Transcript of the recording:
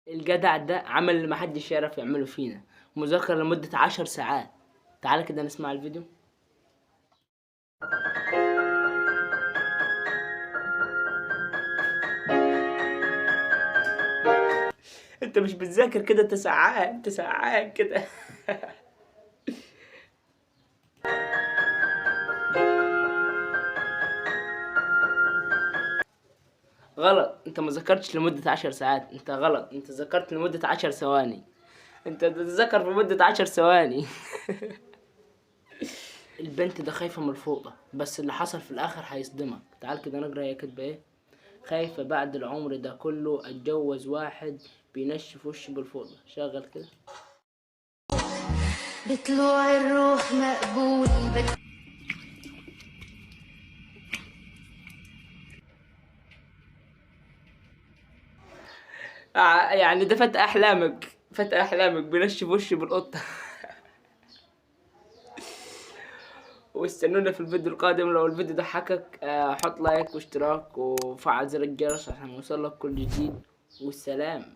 الجدع ده عمل اللي محدش يعرف يعمله فينا، مذاكرة لمدة 10 ساعات. تعالى كده نسمع الفيديو. انت مش بتذاكر كده، انت سقعان، انت سقعان كده. غلط، انت ما ذاكرتش لمدة 10 ساعات، انت غلط، انت ذاكرت لمدة 10 ثواني. انت بتذاكر في مدة 10 ثواني. البنت ده خايفة من الفوضى، بس اللي حصل في الآخر هيصدمك. تعال كده نقرا هي كاتبة ايه. خايفة بعد العمر ده كله اتجوز واحد بينشف وشي بالفوضى. شغل كده. بطلوع الروح مقبول يعني ده فتى احلامك، فتى احلامك بينشف وشي بالقطة. واستنونا في الفيديو القادم. لو الفيديو ضحكك حط لايك واشتراك وفعل زر الجرس عشان يوصلك كل جديد. والسلام.